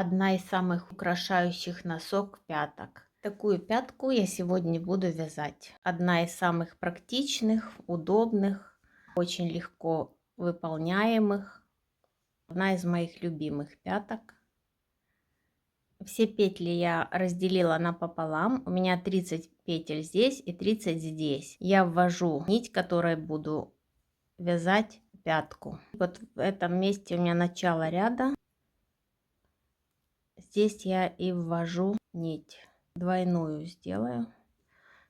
Одна из самых украшающих носок пяток. Такую пятку я сегодня буду вязать. Одна из самых практичных, удобных, очень легко выполняемых. Одна из моих любимых пяток. Все петли я разделила напополам. У меня 30 петель здесь и 30 здесь. Я ввожу нить, которой буду вязать пятку. Вот в этом месте у меня начало ряда. Здесь я и ввожу нить. Двойную сделаю,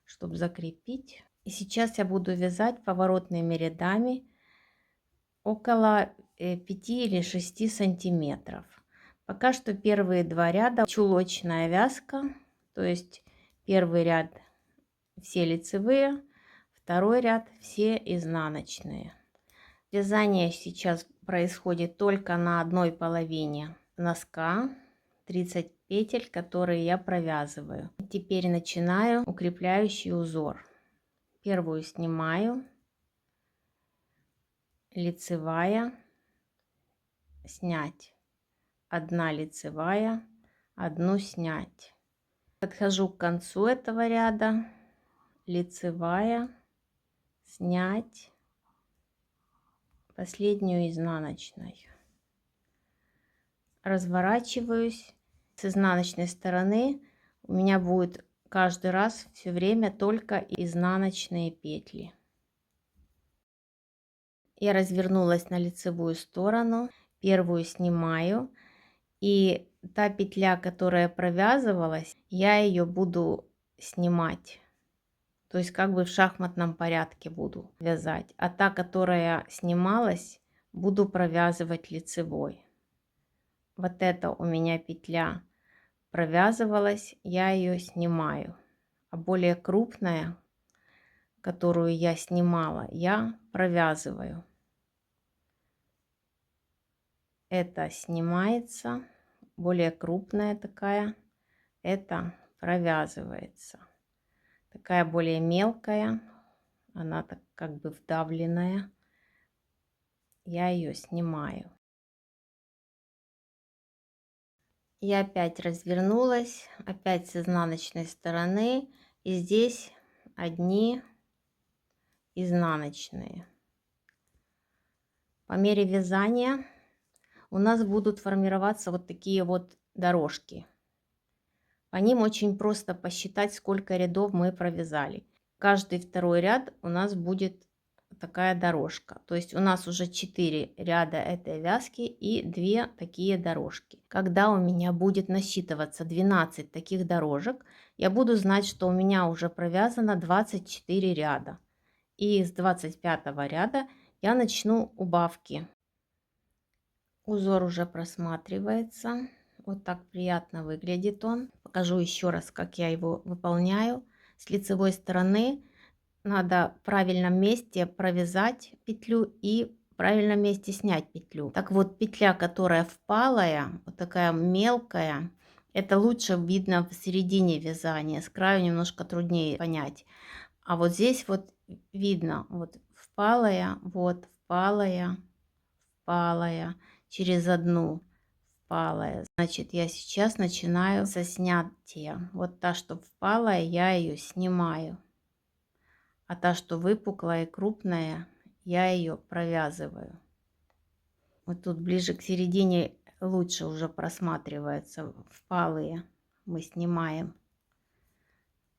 чтобы закрепить. И сейчас я буду вязать поворотными рядами около 5 или 6 сантиметров. Пока что первые два ряда чулочная вязка, то есть первый ряд все лицевые, второй ряд все изнаночные. Вязание сейчас происходит только на одной половине носка, 30 петель, которые я провязываю. Теперь начинаю укрепляющий узор. Первую снимаю, лицевая, снять, одна лицевая, одну снять. Подхожу к концу этого ряда, лицевая, снять, последнюю изнаночной. Разворачиваюсь. С изнаночной стороны у меня будет каждый раз все время только изнаночные петли. Я развернулась на лицевую сторону, первую снимаю, и та петля, которая провязывалась, я ее буду снимать. То есть как бы в шахматном порядке буду вязать. А та, которая снималась, буду провязывать лицевой. Вот это у меня петля провязывалась, я ее снимаю. А более крупная, которую я снимала, я провязываю. Это снимается, более крупная такая, это провязывается. Такая более мелкая, она так как бы вдавленная, я ее снимаю. Я опять развернулась, опять с изнаночной стороны, и здесь одни изнаночные. По мере вязания у нас будут формироваться вот такие вот дорожки. По ним очень просто посчитать, сколько рядов мы провязали. Каждый второй ряд у нас будет такая дорожка. То есть у нас уже 4 ряда этой вязки и 2 такие дорожки. Когда у меня будет насчитываться 12 таких дорожек, я буду знать, что у меня уже провязано 24 ряда. И с 25 ряда я начну убавки. Узор уже просматривается. Вот так приятно выглядит он. Покажу еще раз, как я его выполняю. С лицевой стороны надо в правильном месте провязать петлю и в правильном месте снять петлю. Так вот, петля, которая впалая, вот такая мелкая, это лучше видно в середине вязания. С краю немножко труднее понять. А вот здесь вот видно, вот впалая, впалая, через одну впалая. Значит, я сейчас начинаю со снятия. Вот та, что впалая, я ее снимаю. А та, что выпуклая и крупная, я ее провязываю. Вот тут ближе к середине лучше уже просматривается. Впалые мы снимаем,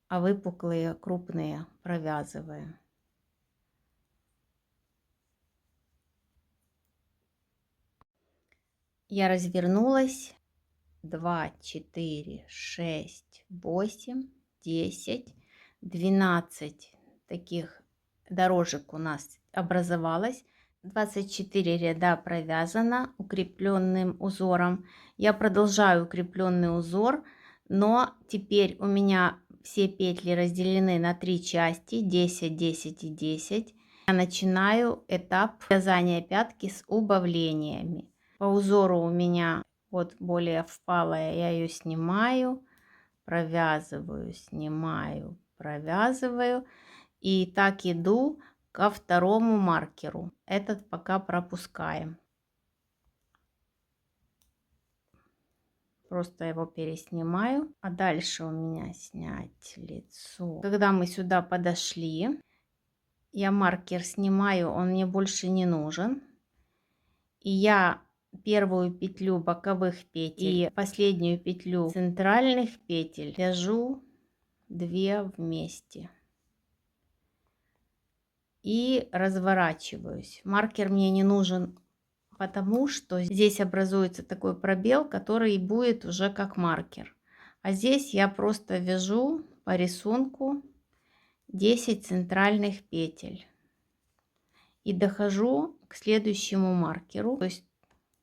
а выпуклые, крупные провязываем. Я развернулась. 2, 4, 6, 8, 10, 12 таких дорожек у нас образовалось. 24 ряда провязано укрепленным узором. Я продолжаю укрепленный узор, но теперь у меня все петли разделены на 3 части, 10, 10 и 10. Я начинаю этап вязания пятки с убавлениями. По узору у меня вот более впалая, я ее снимаю, провязываю, снимаю, провязываю. И так иду ко второму маркеру. Этот пока пропускаем. просто его переснимаю. А дальше у меня снять лицо. Когда мы сюда подошли, я маркер снимаю, он мне больше не нужен. И я первую петлю боковых петель и последнюю петлю центральных петель вяжу 2 вместе. И разворачиваюсь. Маркер мне не нужен, потому что здесь образуется такой пробел, который будет уже как маркер. А здесь я просто вяжу по рисунку 10 центральных петель. И дохожу к следующему маркеру, то есть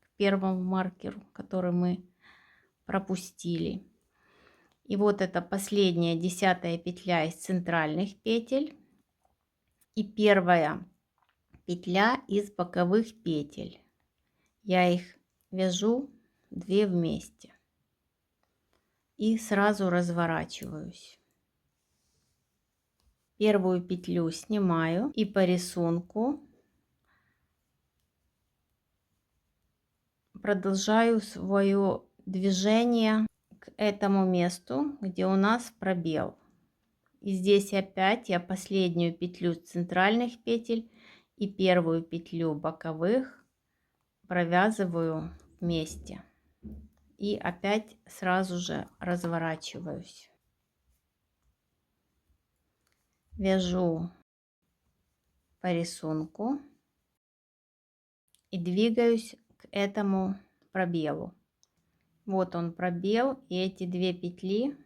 к первому маркеру, который мы пропустили. И вот это последняя 10-я петля из центральных петель и первая петля из боковых петель. Я их вяжу 2 вместе и сразу разворачиваюсь. Первую петлю снимаю и по рисунку продолжаю свое движение к этому месту, где у нас пробел. И здесь опять я последнюю петлю центральных петель и первую петлю боковых провязываю вместе. И опять сразу же разворачиваюсь. Вяжу по рисунку и двигаюсь к этому пробелу. Вот он пробел, и эти 2 петли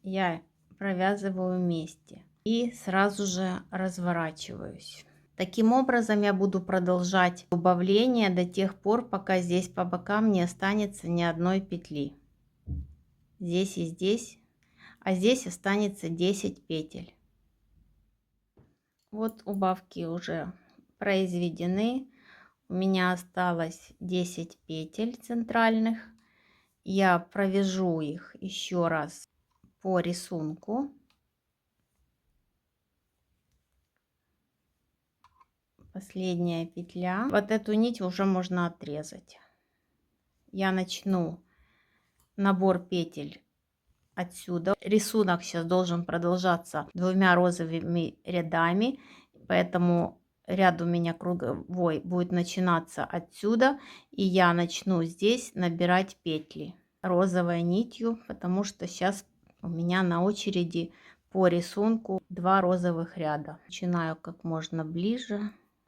я провязываю вместе и сразу же разворачиваюсь. Таким образом я буду продолжать убавление до тех пор, пока здесь по бокам не останется ни одной петли. Здесь и здесь, а здесь останется 10 петель. Вот убавки уже произведены. У меня осталось 10 петель центральных. Я провяжу их еще раз по рисунку. Последняя петля. Вот эту нить уже можно отрезать. Я начну набор петель отсюда. Рисунок сейчас должен продолжаться 2 розовыми рядами, поэтому ряд у меня круговой будет начинаться отсюда, и я начну здесь набирать петли розовой нитью, потому что сейчас у меня на очереди по рисунку 2 розовых ряда. Начинаю как можно ближе,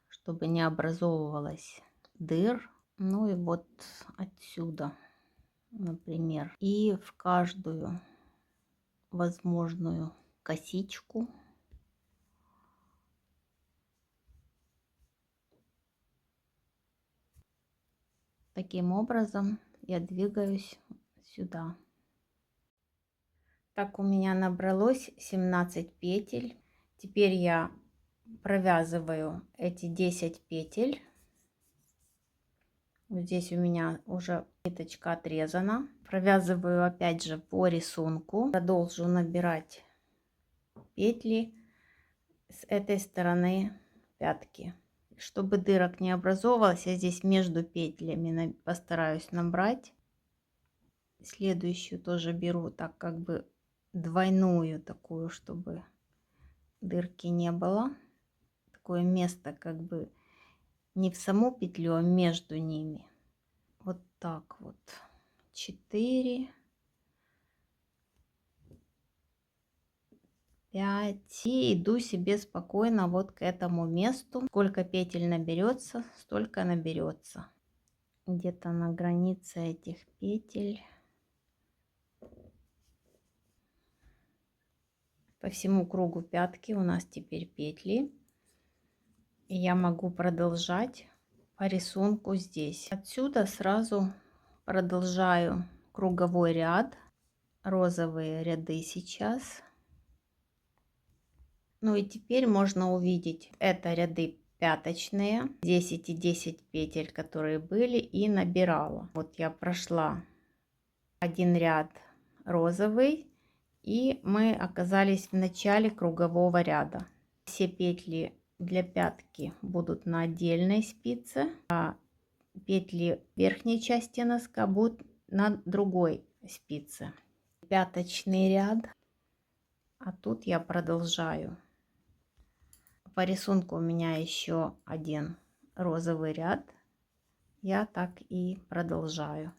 чтобы не образовывалось дыр. Ну и вот отсюда, например, и в каждую возможную косичку таким образом я двигаюсь сюда. Так у меня набралось 17 петель. Теперь я провязываю эти 10 петель. Вот здесь у меня уже ниточка отрезана. Провязываю опять же по рисунку. Продолжу набирать петли с этой стороны пятки. Чтобы дырок не образовалось, я здесь между петлями постараюсь набрать. Следующую тоже беру так как бы двойную такую, чтобы дырки не было. Такое место как бы не в саму петлю, а между ними. Вот так вот. 4, 5. И иду себе спокойно вот к этому месту. Сколько петель наберется, столько наберется. Где-то на границе этих петель. По всему кругу пятки у нас теперь петли. И я могу продолжать по рисунку здесь. Отсюда сразу продолжаю круговой ряд. Розовые ряды сейчас. Ну и теперь можно увидеть, это ряды пяточные. 10 и 10 петель, которые были, и набирала. Вот я прошла один ряд розовый. И мы оказались в начале кругового ряда. Все петли для пятки будут на отдельной спице, а петли верхней части носка будут на другой спице. Пяточный ряд. А тут я продолжаю. По рисунку у меня еще один розовый ряд. Я так и продолжаю.